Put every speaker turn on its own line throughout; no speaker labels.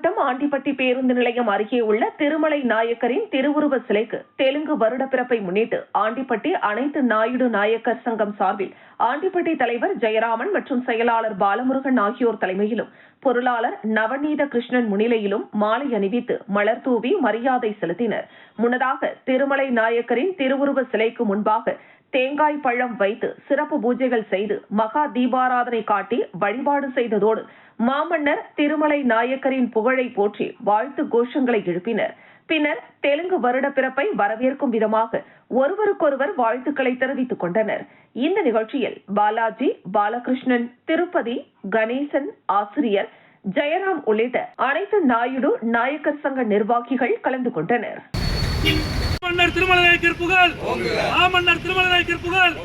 மாவட்டம் ஆண்டிப்பட்டி பேருந்து நிலையம் அருகே உள்ள திருமலை நாயக்கரின் திருவுருவ சிலைக்கு தெலுங்கு வருடப்பிறப்பை முன்னிட்டு ஆண்டிப்பட்டி அனைத்து நாயுடு நாயக்கர் சங்கம் சார்பில் ஆண்டிப்பட்டி தலைவர் ஜெயராமன் மற்றும் செயலாளர் பாலமுருகன் ஆகியோர் தலைமையிலும் பொருளாளர் நவநீத கிருஷ்ணன் முன்னிலையிலும் மாலை அணிவித்து மலர் தூவி மரியாதை செலுத்தினர். முன்னதாக திருமலை நாயக்கரின் திருவுருவ சிலைக்கு முன்பாக தேங்காய் பழம் வைத்து சிறப்பு பூஜைகள் செய்து மகா தீபாராதனை காட்டி வழிபாடு செய்ததோடு மாமன்னர் திருமலை நாயக்கரின் புகழை போற்றி வாழ்த்து கோஷங்களை எழுப்பினர். பின்னர் தெலுங்கு வருட பிறப்பை வரவேற்கும் விதமாக ஒருவருக்கொருவர் வாழ்த்துக்களை தெரிவித்துக் கொண்டனர். இந்த நிகழ்ச்சியில் பாலாஜி, பாலகிருஷ்ணன், திருப்பதி, கணேசன், ஆசிரியர் ஜெயராம் உள்ளிட்ட அனைத்து நாயுடு நாயக்கர் சங்க நிர்வாகிகள் கலந்து கொண்டனர்.
மன்னர் திருமலை நாயக்கர் புகழ், மாமன்னர் திருமலை நாயக்கர் புகழ்.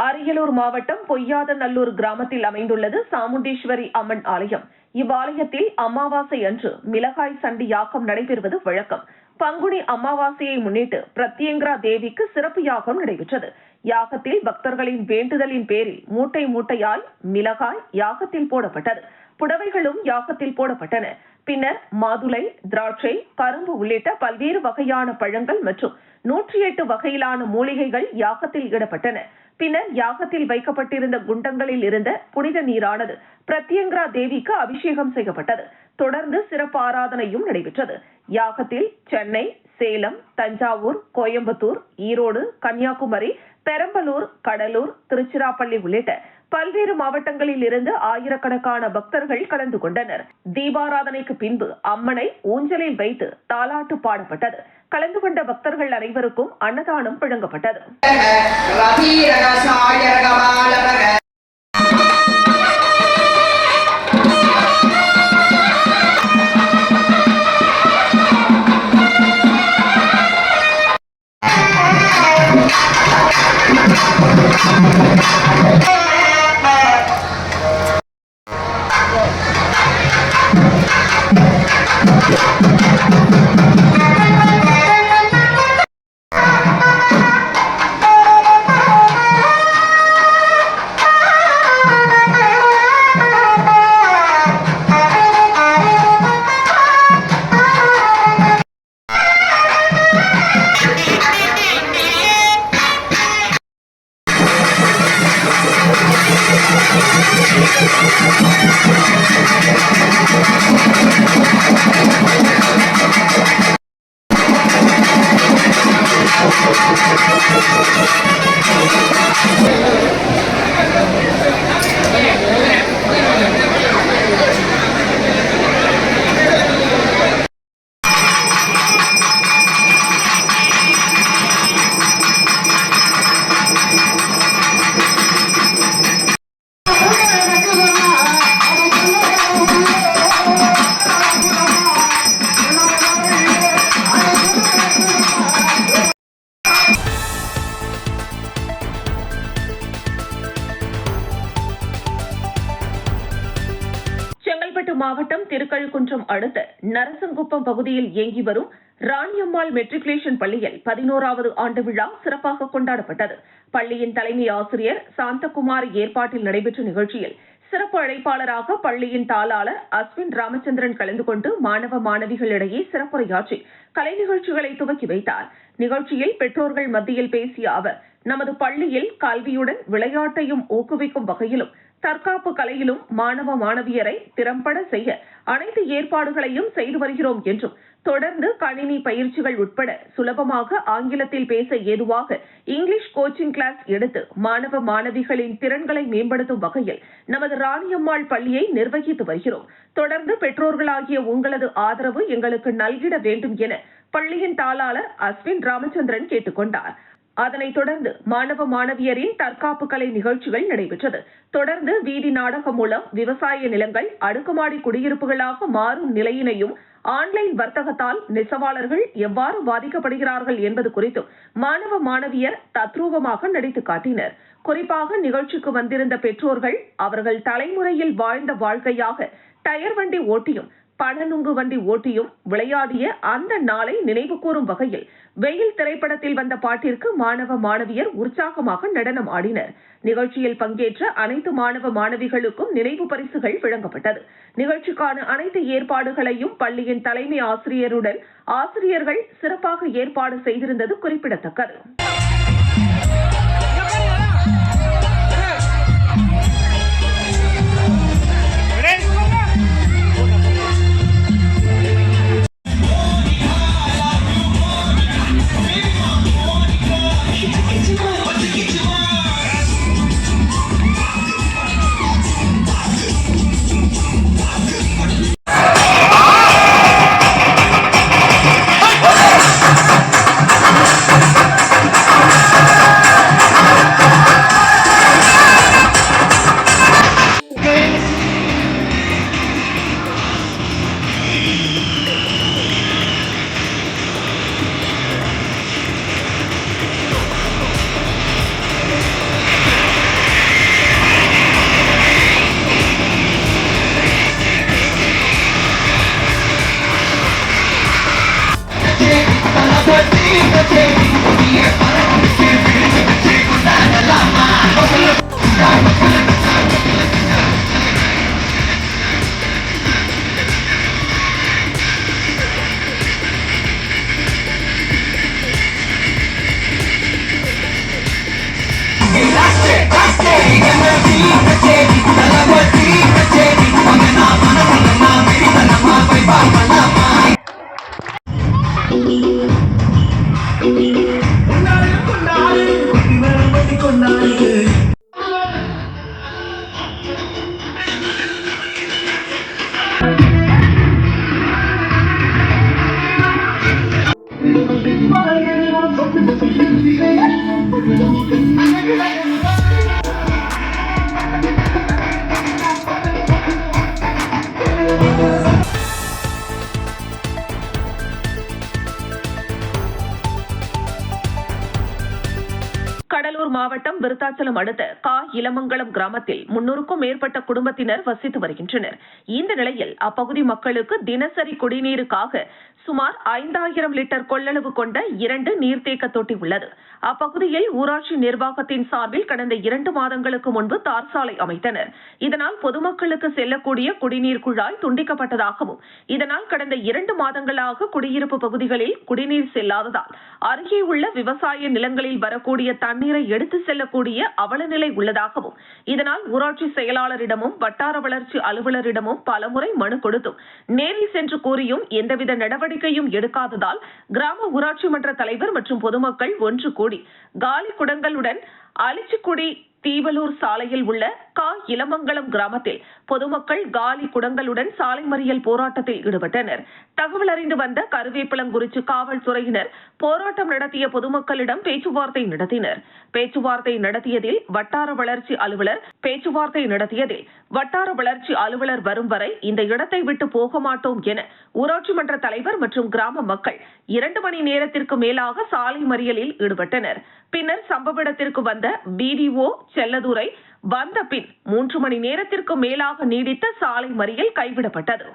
அரியலூர் மாவட்டம் பொய்யாதநல்லூர் கிராமத்தில் அமைந்துள்ளது சாமுண்டீஸ்வரி அம்மன் ஆலயம். இவ்வாலயத்தில் அமாவாசை அன்று மிளகாய் சண்டி யாகம் நடைபெறுவது வழக்கம். பங்குனி அமாவாசையை முன்னிட்டு பிரத்யங்கரா தேவிக்கு சிறப்பு யாகம் நடைபெற்றது. யாகத்தில் பக்தர்களின் வேண்டுதலின் பேரில் மூட்டை மூட்டையாய் மிளகாய் யாகத்தில் போடப்பட்டது. புடவைகளும் யாகத்தில் போடப்பட்டன. பின்னர் மாதுளை, திராட்சை, கரும்பு உள்ளிட்ட பல்வேறு வகையான பழங்கள் மற்றும் 108 வகையிலான மூலிகைகள் யாகத்தில் இடப்பட்டன. பின்னர் யாகத்தில் வைக்கப்பட்டிருந்த குண்டங்களில் இருந்த புனித நீரானது பிரத்யங்கரா தேவிக்கு அபிஷேகம் செய்யப்பட்டது. தொடர்ந்து சிறப்பு ஆராதனையும் நடைபெற்றது. யாகத்தில் சென்னை, சேலம், தஞ்சாவூர், கோயம்புத்தூர், ஈரோடு, கன்னியாகுமரி, பெரம்பலூர், கடலூர், திருச்சிராப்பள்ளி உள்ளிட்ட பல்வேறு மாவட்டங்களில் இருந்து ஆயிரக்கணக்கான பக்தர்கள் கலந்து கொண்டனர். தீபாராதனைக்கு பின்பு அம்மனை ஊஞ்சலில் வைத்து தாலாட்டு பாடப்பட்டது. கலந்து கொண்ட பக்தர்கள் அனைவருக்கும் அன்னதானம் வழங்கப்பட்டது. மாவட்டம் திருக்கழுக்குன்றம் அடுத்த நரசங்குப்பம் பகுதியில் இயங்கி வரும் ராணியம்மாள் மெட்ரிகுலேஷன் பள்ளியில் 11வது ஆண்டு விழா சிறப்பாக கொண்டாடப்பட்டது. பள்ளியின் தலைமை ஆசிரியர் சாந்தகுமார் ஏற்பாட்டில் நடைபெற்ற நிகழ்ச்சியில் சிறப்பு அழைப்பாளராக பள்ளியின் தாளாளர் அஸ்வின் ராமச்சந்திரன் கலந்து கொண்டு மாணவ மாணவிகளிடையே சிறப்புரையாற்றி கலை நிகழ்ச்சிகளை துவக்கி வைத்தார். நிகழ்ச்சியில் பெற்றோர்கள் மத்தியில் பேசிய அவர், நமது பள்ளியில் கல்வியுடன் விளையாட்டையும் ஊக்குவிக்கும் வகையிலும் தற்காப்பு கலையிலும் மாணவ மாணவியரை திறம்பட செய்ய அனைத்து ஏற்பாடுகளையும் செய்து வருகிறோம் என்றும் தொடர்ந்து கணினி பயிற்சிகள் உட்பட சுலபமாக ஆங்கிலத்தில் பேச ஏதுவாக இங்கிலீஷ் கோச்சிங் கிளாஸ் எடுத்து மாணவ மாணவிகளின் திறன்களை மேம்படுத்தும் வகையில் நமது ராணியம்மாள் பள்ளியை நிர்வகித்து வருகிறோம். தொடர்ந்து பெற்றோர்களாகிய உங்களது ஆதரவு எங்களுக்கு நல்கிட வேண்டும் என பள்ளியின் தாளாளர் அஸ்வின் ராமச்சந்திரன் கேட்டுக் கொண்டார். அதனைத் தொடர்ந்து மாணவ மாணவியரின் தற்காப்பு கலை நிகழ்ச்சிகள் நடைபெற்றது. தொடர்ந்து வீதி நாடகம் மூலம் விவசாய நிலங்கள் அடுக்குமாடி குடியிருப்புகளாக மாறும் நிலையினையும் ஆன்லைன் வர்த்தகத்தால் நெசவாளர்கள் எவ்வாறு பாதிக்கப்படுகிறார்கள் என்பது குறித்தும் மாணவ மாணவியர் தத்ரூபமாக நடித்து காட்டினர். குறிப்பாக நிகழ்ச்சிக்கு வந்திருந்த பெற்றோர்கள் அவர்கள் தலைமுறையில் வாழ்ந்த வாழ்க்கையாக டயர் வண்டி ஓட்டியும் பணநுங்கு வண்டி ஓட்டியும் விளையாடிய அந்த நாளை நினைவு கூறும் வகையில் வெயில் திரைப்படத்தில் வந்த பாட்டிற்கு மாணவ மாணவியர் உற்சாகமாக நடனம் ஆடினர். நிகழ்ச்சியில் பங்கேற்ற அனைத்து மாணவ மாணவிகளுக்கும் நினைவு பரிசுகள் வழங்கப்பட்டது. நிகழ்ச்சிக்கான அனைத்து ஏற்பாடுகளையும் பள்ளியின் தலைமை ஆசிரியருடன் ஆசிரியர்கள் சிறப்பாக ஏற்பாடு செய்திருந்தது குறிப்பிடத்தக்கது. கடலூர் மாவட்டம் விருத்தாச்சலம் அடுத்த இளமங்கலம் கிராமத்தில் 300க்கும் மேற்பட்ட குடும்பத்தினர் வசித்து வருகின்றனர். இந்த நிலையில் அப்பகுதி மக்களுக்கு தினசரி குடிநீருக்காக சுமார் 5000 லிட்டர் கொள்ளளவு கொண்ட 2 நீர்த்தேக்க தொட்டி உள்ளது. அப்பகுதியில் ஊராட்சி நிர்வாகத்தின் சார்பில் கடந்த 2 மாதங்களுக்கு முன்பு தார் சாலை அமைத்தனர். இதனால் பொதுமக்களுக்கு செல்லக்கூடிய குடிநீர் குழாய் துண்டிக்கப்பட்டதாகவும் இதனால் கடந்த 2 மாதங்களாக குடியிருப்பு பகுதிகளில் குடிநீர் செல்லாததால் அருகே உள்ள விவசாய நிலங்களில் வரக்கூடிய தண்ணீரை எடுத்து செல்லக்கூடிய அவலநிலை உள்ளதாகவும் இதனால் ஊராட்சி செயலாளரிடமும் வட்டார வளர்ச்சி அலுவலரிடமும் பலமுறை மனு கொடுத்தும் நேரில் சென்று கூறியும் எந்தவித நடவடிக்கையும் எடுக்காததால் கிராம ஊராட்சி மன்ற தலைவர் மற்றும் பொதுமக்கள் ஒன்று கூடி காலி குடங்களுடன் அலிச்சிக்குடி தீவலூர் சாலையில் உள்ள இளமங்கலம் கிராமத்தில் பொதுமக்கள் காலி குடங்களுடன் சாலை மறியல் போராட்டத்தில் ஈடுபட்டனர். தகவல் அறிந்து வந்த கருவேப்பிலங்குறிச்சி காவல்துறையினர் போராட்டம் நடத்திய பொதுமக்களிடம் பேச்சுவார்த்தை நடத்தினர். பேச்சுவார்த்தை நடத்தியதில் வட்டார வளர்ச்சி அலுவலர் வரும் வரை இந்த இடத்தை விட்டு போக மாட்டோம் என ஊராட்சி மன்ற தலைவர் மற்றும் கிராம மக்கள் 2 மணி நேரத்திற்கு மேலாக சாலை மறியலில் ஈடுபட்டனர். பின்னர் சம்பவ இடத்திற்கு வந்த பிடிஓ செல்லதுரை வந்த பின் 3 மணி நேரத்திற்கு மேலாக நீடித்த சாலை மறியல் கைவிடப்பட்டது.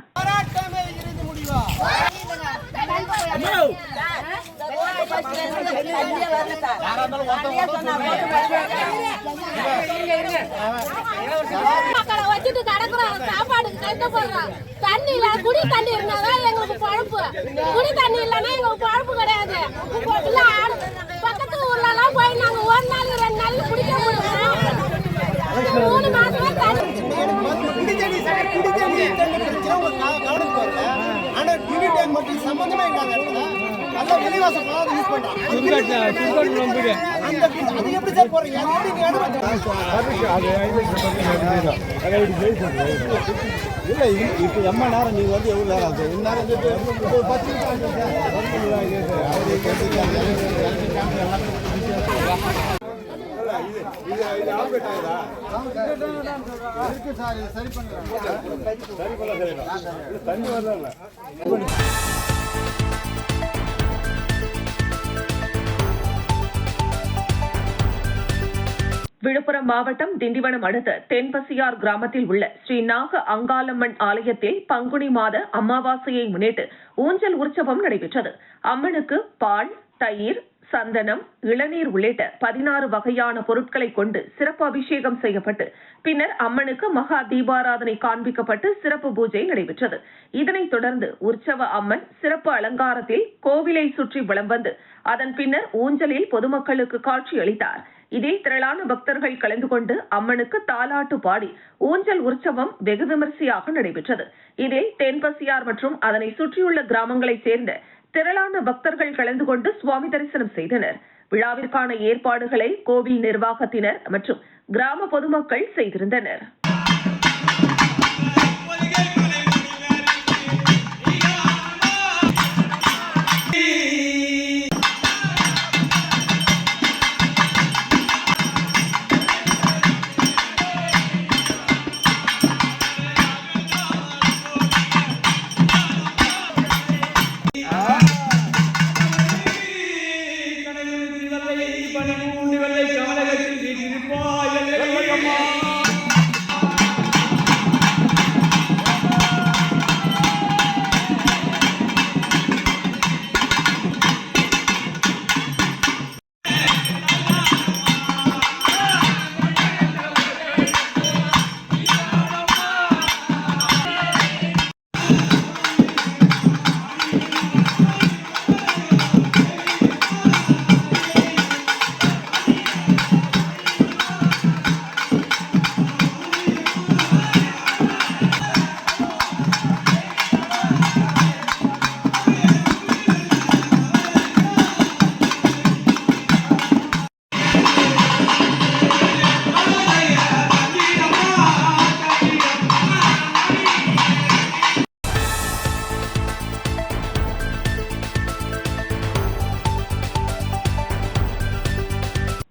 சாப்பாடு கஷ்டப்படுறோம். தண்ணி இல்ல, குடி தண்ணி இருந்தாதான் எங்களுக்கு பழப்பு. குடி தண்ணி இல்லைன்னா எங்களுக்கு பழப்பு கிடையாது. பக்கத்து ஊர்ல எல்லாம் போய் நாங்க 1 நாள் 2 நாள் குடிக்க முடியும். 3 மாசமா தண்ணி குடி தண்ணி
இதுக்கு சம்பந்தமே இல்ல. அந்த இடத்துல நல்ல விலைவாசம் யூஸ் பண்றாங்க. அது எப்படி சார் போறீங்க? அது எப்படி இல்லை இப்போ எம்மா நேரம் நீங்கள் வந்து எவ்வளோ நேரம் ஆகுது? நேரம் 10 சரி பண்ணுறேன். தண்ணி வரல.
விழுப்புரம் மாவட்டம் திண்டிவனம் அடுத்த தென்பசியார் கிராமத்தில் உள்ள ஸ்ரீ நாக அங்காளம்மன் ஆலயத்தில் பங்குனி மாத அமாவாசையை முன்னிட்டு ஊஞ்சல் உற்சவம் நடைபெற்றது. அம்மனுக்கு பால், தயிர், சந்தனம், இளநீர் உள்ளிட்ட 16 வகையான பொருட்களை கொண்டு சிறப்பு அபிஷேகம் செய்யப்பட்டு பின்னர் அம்மனுக்கு மகா தீபாராதனை காண்பிக்கப்பட்டு சிறப்பு பூஜை நடைபெற்றது. இதனைத் தொடர்ந்து உற்சவ அம்மன் சிறப்பு அலங்காரத்தில் கோவிலை சுற்றி வலம் வந்து அதன் பின்னர் ஊஞ்சலில் பொதுமக்களுக்கு காட்சி அளித்தார். இதில் திரளான பக்தர்கள் கலந்து கொண்டு அம்மனுக்கு தாலாட்டு பாடி ஊஞ்சல் உற்சவம் வெகு விமரிசையாக நடைபெற்றது. இதில் தென்பசியார் மற்றும் அதனை சுற்றியுள்ள கிராமங்களைச் சேர்ந்த திரளான பக்தர்கள் கலந்து கொண்டு சுவாமி தரிசனம் செய்தனர். விழாவிற்கான ஏற்பாடுகளை கோவில் நிர்வாகத்தினர் மற்றும் கிராம பொதுமக்கள் செய்திருந்தனர்.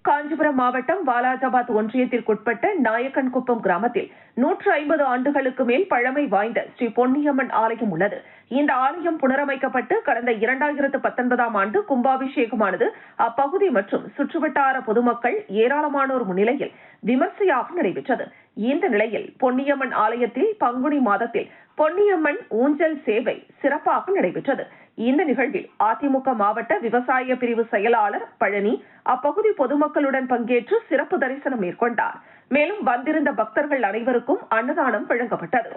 காஞ்சிபுரம் மாவட்டம் வாலாஜாபாத் ஒன்றியத்திற்குட்பட்ட நாயக்கன்குப்பம் கிராமத்தில் 150 ஆண்டுகளுக்கு மேல் பழமை வாய்ந்த ஸ்ரீ பொன்னியம்மன் ஆலயம் உள்ளது. இந்த ஆலயம் புனரமைக்கப்பட்டு கடந்த 2019ஆம் ஆண்டு கும்பாபிஷேகமானது அப்பகுதி மற்றும் சுற்றுவட்டார பொதுமக்கள் ஏராளமானோர் முன்னிலையில் விமர்சையாக நடைபெற்றது. இந்த நிலையில் பொன்னியம்மன் ஆலயத்தில் பங்குனி மாதத்தில் பொன்னியம்மன் ஊஞ்சல் சேவை சிறப்பாக நடைபெற்றது. இந்த நிகழ்வில் அதிமுக மாவட்ட விவசாய பிரிவு செயலாளர் பழனி அப்பகுதி பொதுமக்களுடன் பங்கேற்று சிறப்பு தரிசனம் மேற்கொண்டார். மேலும் வந்திருந்த பக்தர்கள் அனைவருக்கும் அன்னதானம் வழங்கப்பட்டது.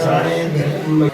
Sorry.